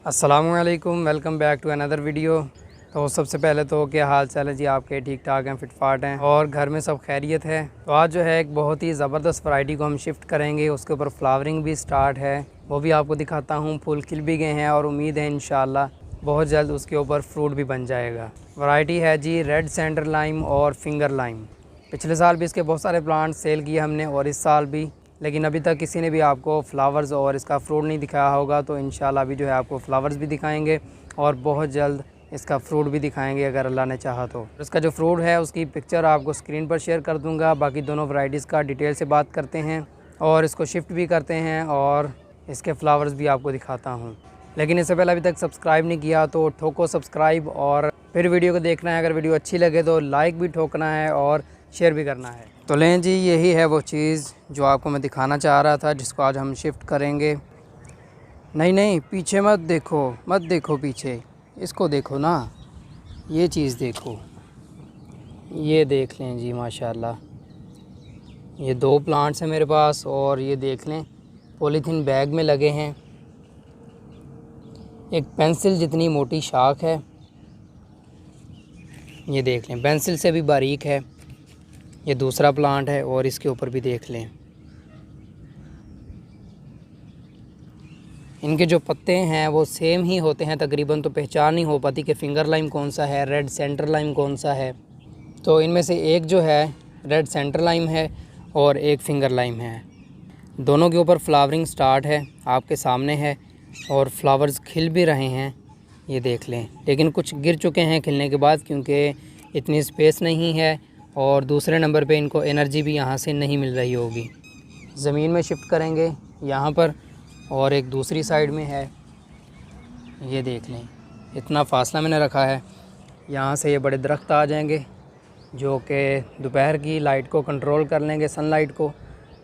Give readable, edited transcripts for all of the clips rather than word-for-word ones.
अस्सलामुअलैकुम, welcome back to another video. तो सबसे पहले तो क्या हाल चाल है जी आपके? ठीक ठाक हैं, फिट फाट हैं और घर में सब खैरियत है। तो आज जो है एक बहुत ही ज़बरदस्त वैरायटी को हम शिफ्ट करेंगे। उसके ऊपर फ्लावरिंग भी स्टार्ट है, वो भी आपको दिखाता हूँ। फूल खिल भी गए हैं और उम्मीद है इंशाल्लाह बहुत जल्द उसके ऊपर फ्रूट भी बन जाएगा। वैरायटी है जी रेड सेंटर लाइम और फिंगर लाइम। पिछले साल भी इसके बहुत सारे प्लांट सेल किए हमने और इस साल भी, लेकिन अभी तक किसी ने भी आपको फ्लावर्स और इसका फ्रूट नहीं दिखाया होगा। तो इंशाल्लाह अभी जो है आपको फ्लावर्स भी दिखाएंगे और बहुत जल्द इसका फ्रूट भी दिखाएंगे अगर अल्लाह ने चाहा तो। इसका जो फ्रूट है उसकी पिक्चर आपको स्क्रीन पर शेयर कर दूंगा। बाकी दोनों वैरायटीज़ का डिटेल से बात करते हैं और इसको शिफ्ट भी करते हैं और इसके फ्लावर्स भी आपको दिखाता हूँ। लेकिन इससे पहले अभी तक सब्सक्राइब नहीं किया तो ठोको सब्सक्राइब और फिर वीडियो को देखना है। अगर वीडियो अच्छी लगे तो लाइक भी ठोकना है और शेयर भी करना है। तो लें जी, यही है वो चीज़ जो आपको मैं दिखाना चाह रहा था, जिसको आज हम शिफ्ट करेंगे। नहीं नहीं, पीछे मत देखो पीछे, इसको देखो ना, ये चीज़ देखो, ये देख लें जी माशाल्लाह। ये 2 प्लांट्स हैं मेरे पास और ये देख लें पॉलीथीन बैग में लगे हैं। एक पेंसिल जितनी मोटी शाख है, ये देख लें, पेंसिल से भी बारीक है। ये दूसरा प्लांट है और इसके ऊपर भी देख लें, इनके जो पत्ते हैं वो सेम ही होते हैं तकरीबन। तो पहचान नहीं हो पाती कि फिंगर लाइम कौन सा है, रेड सेंटर लाइम कौन सा है। तो इनमें से एक जो है रेड सेंटर लाइम है और एक फिंगर लाइम है। दोनों के ऊपर फ्लावरिंग स्टार्ट है, आपके सामने है और फ्लावर्स खिल भी रहे हैं, ये देख लें। लेकिन कुछ गिर चुके हैं खिलने के बाद, क्योंकि इतनी स्पेस नहीं है और दूसरे नंबर पे इनको एनर्जी भी यहाँ से नहीं मिल रही होगी। ज़मीन में शिफ्ट करेंगे यहाँ पर और एक दूसरी साइड में है, ये देख लें। इतना फासला मैंने रखा है, यहाँ से ये बड़े दरख्त आ जाएंगे जो कि दोपहर की लाइट को कंट्रोल कर लेंगे, सनलाइट को।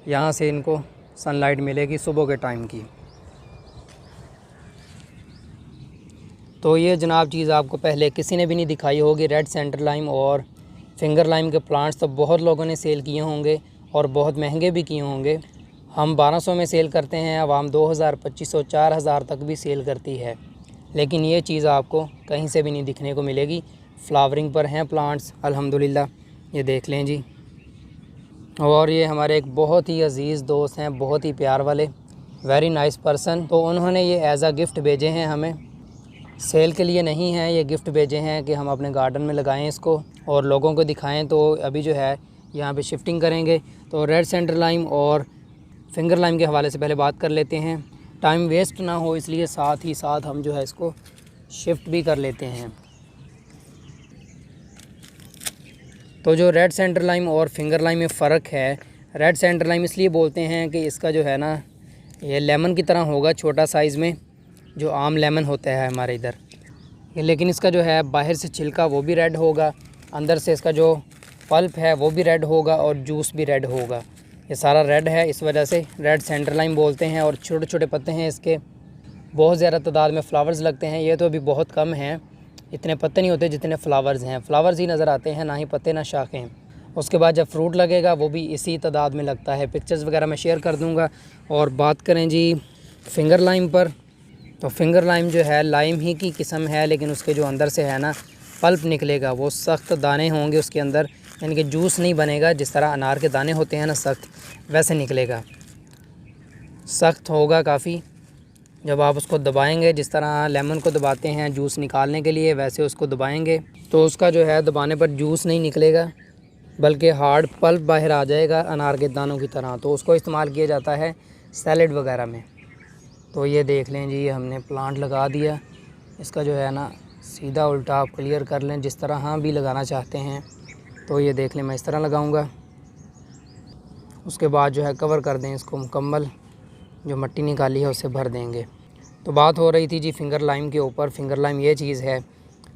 यहाँ से इनको सनलाइट मिलेगी सुबह के टाइम की। तो ये जनाब चीज़ आपको पहले किसी ने भी नहीं दिखाई होगी। रेड सेंटर लाइम और फिंगर लाइम के प्लांट्स तो बहुत लोगों ने सेल किए होंगे और बहुत महंगे भी किए होंगे। हम 1200 में सेल करते हैं, आवाम 2000, 2500, 4000 तक भी सेल करती है। लेकिन ये चीज़ आपको कहीं से भी नहीं दिखने को मिलेगी। फ्लावरिंग पर हैं प्लांट्स अल्हम्दुलिल्लाह, ये देख लें जी। और ये हमारे एक बहुत ही अज़ीज़ दोस्त हैं, बहुत ही प्यार वाले, वेरी नाइस पर्सन। तो उन्होंने ये एज़ आ गिफ्ट भेजे हैं हमें, सेल के लिए नहीं है, ये गिफ्ट भेजे हैं कि हम अपने गार्डन में लगाएं इसको और लोगों को दिखाएं। तो अभी जो है यहाँ पे शिफ्टिंग करेंगे। तो रेड सेंटर लाइम और फिंगर लाइम के हवाले से पहले बात कर लेते हैं, टाइम वेस्ट ना हो, इसलिए साथ ही साथ हम जो है इसको शिफ्ट भी कर लेते हैं। तो जो रेड सेंटर लाइम और फिंगर लाइम में फ़र्क है, रेड सेंटर लाइम इसलिए बोलते हैं कि इसका जो है ना, ये लेमन की तरह होगा, छोटा साइज़ में, जो आम लेमन होता है हमारे इधर। लेकिन इसका जो है बाहर से छिलका वो भी रेड होगा, अंदर से इसका जो पल्प है वो भी रेड होगा और जूस भी रेड होगा। ये सारा रेड है, इस वजह से रेड सेंटर लाइम बोलते हैं। और छोटे छोटे पत्ते हैं इसके, बहुत ज़्यादा तादाद में फ़्लावर्स लगते हैं। ये तो अभी बहुत कम हैं, इतने पत्ते नहीं होते जितने फ़्लावर्स हैं। फ़्लावर्स ही नज़र आते हैं, ना ही पत्ते ना शाखें। उसके बाद जब फ्रूट लगेगा वो भी इसी तादाद में लगता है। पिक्चर्स वगैरह मैं शेयर कर दूँगा। और बात करें जी फिंगर लाइम पर, तो फिंगर लाइम जो है लाइम ही की किस्म है, लेकिन उसके जो अंदर से है ना पल्प निकलेगा, वो सख्त दाने होंगे उसके अंदर, यानी कि जूस नहीं बनेगा। जिस तरह अनार के दाने होते हैं ना सख्त, वैसे निकलेगा, सख्त होगा काफ़ी। जब आप उसको दबाएंगे, जिस तरह लेमन को दबाते हैं जूस निकालने के लिए, वैसे उसको दबाएंगे तो उसका जो है दबाने पर जूस नहीं निकलेगा, बल्कि हार्ड पल्प बाहर आ जाएगा अनार के दानों की तरह। तो उसको इस्तेमाल किया जाता है सैलेड वगैरह में। तो ये देख लें जी, हमने प्लांट लगा दिया। इसका जो है ना सीधा उल्टा आप क्लियर कर लें, जिस तरह हम भी लगाना चाहते हैं। तो ये देख लें, मैं इस तरह लगाऊंगा। उसके बाद जो है कवर कर दें इसको मुकम्मल, जो मिट्टी निकाली है उससे भर देंगे। तो बात हो रही थी जी फिंगर लाइम के ऊपर। फिंगर लाइम ये चीज़ है,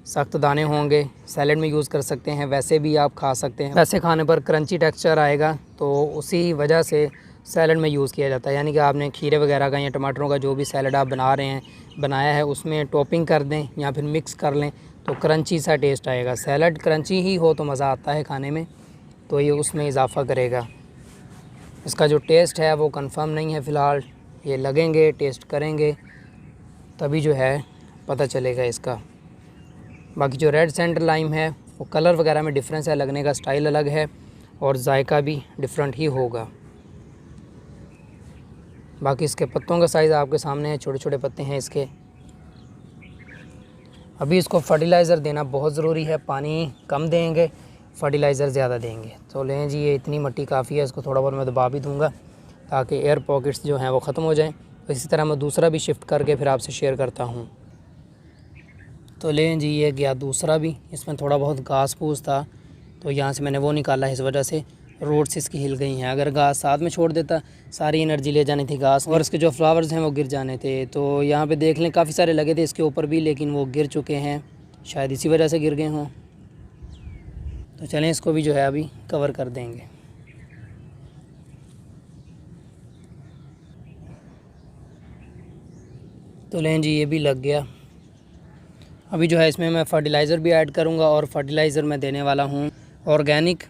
सख्त दाने होंगे, सैलेड में यूज़ कर सकते हैं, वैसे भी आप खा सकते हैं। वैसे खाने पर क्रंची टेक्सचर आएगा, तो उसी वजह से सैलड में यूज़ किया जाता है। यानी कि आपने खीरे वगैरह का या टमाटरों का जो भी सैलड आप बना रहे हैं, बनाया है, उसमें टॉपिंग कर दें या फिर मिक्स कर लें तो क्रंची सा टेस्ट आएगा। सैलड क्रंची ही हो तो मज़ा आता है खाने में, तो ये उसमें इजाफ़ा करेगा। इसका जो टेस्ट है वो कंफर्म नहीं है फ़िलहाल, ये लगेंगे, टेस्ट करेंगे, तभी जो है पता चलेगा इसका। बाकी जो रेड सेंटर लाइम है वो कलर वगैरह में डिफरेंस है, लगने का स्टाइल अलग है और जायका भी डिफरेंट ही होगा। बाकी इसके पत्तों का साइज़ आपके सामने है, छोटे छोटे पत्ते हैं इसके। अभी इसको फर्टिलाइज़र देना बहुत ज़रूरी है, पानी कम देंगे, फर्टिलाइज़र ज़्यादा देंगे। तो लें जी, ये इतनी मिट्टी काफ़ी है, इसको थोड़ा बहुत मैं दबा भी दूँगा ताकि एयर पॉकेट्स जो हैं वो ख़त्म हो जाएं। तो इसी तरह मैं दूसरा भी शिफ्ट करके फिर आपसे शेयर करता हूँ। तो लें जी, ये गया दूसरा भी। इसमें थोड़ा बहुत घास फूस था तो यहाँ से मैंने वो निकाला, इस वजह से रोड्स इसकी हिल गई हैं। अगर घास साथ में छोड़ देता सारी एनर्जी ले जानी थी घास, और इसके जो फ्लावर्स हैं वो गिर जाने थे। तो यहाँ पे देख लें काफ़ी सारे लगे थे इसके ऊपर भी, लेकिन वो गिर चुके हैं, शायद इसी वजह से गिर गए हों। तो चलें इसको भी जो है अभी कवर कर देंगे। तो लें जी, ये भी लग गया। अभी जो है इसमें मैं फ़र्टिलाइज़र भी ऐड करूँगा और फ़र्टिलाइज़र मैं देने वाला हूँ ऑर्गेनिक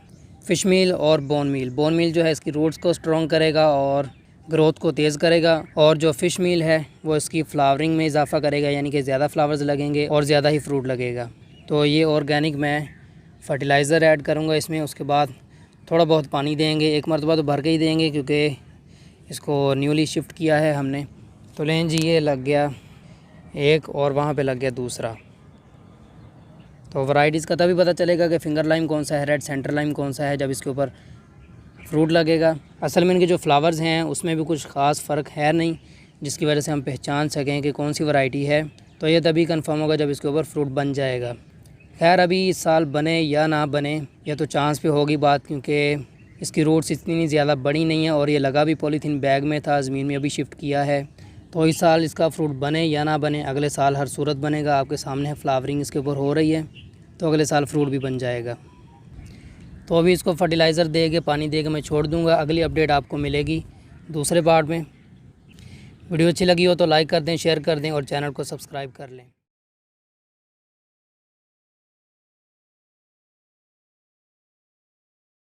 फ़िश मील और बोन मील। बोन मील जो है इसकी रूट्स को स्ट्रॉन्ग करेगा और ग्रोथ को तेज़ करेगा, और जो फ़िश मील है वो इसकी फ्लावरिंग में इजाफ़ा करेगा, यानी कि ज़्यादा फ्लावर्स लगेंगे और ज़्यादा ही फ्रूट लगेगा। तो ये ऑर्गेनिक मैं फ़र्टिलाइज़र ऐड करूँगा इसमें। उसके बाद थोड़ा बहुत पानी देंगे, एक मरतबा तो भर के ही देंगे क्योंकि इसको न्यूली शिफ्ट किया है हमने। तो लें जी, ये लग गया एक और वहाँ पे लग गया दूसरा। तो वैराइटीज़ का तभी पता चलेगा कि फिंगर लाइम कौन सा है, रेड सेंटर लाइम कौन सा है, जब इसके ऊपर फ्रूट लगेगा। असल में इनके जो फ्लावर्स हैं उसमें भी कुछ ख़ास फ़र्क है नहीं, जिसकी वजह से हम पहचान सकें कि कौन सी वैरायटी है। तो ये तभी कंफर्म होगा जब इसके ऊपर फ्रूट बन जाएगा। खैर अभी इस साल बने या ना बने ये तो चांस पे होगी बात, क्योंकि इसकी रूट्स इतनी ज़्यादा बड़ी नहीं है और ये लगा भी पॉलीथीन बैग में था, ज़मीन में अभी शिफ्ट किया है। तो इस साल इसका फ्रूट बने या ना बने, अगले साल हर सूरत बनेगा। आपके सामने है फ्लावरिंग इसके ऊपर हो रही है, तो अगले साल फ्रूट भी बन जाएगा। तो अभी इसको फर्टिलाइज़र दे के पानी दे के मैं छोड़ दूँगा। अगली अपडेट आपको मिलेगी दूसरे पार्ट में। वीडियो अच्छी लगी हो तो लाइक कर दें, शेयर कर दें और चैनल को सब्सक्राइब कर लें।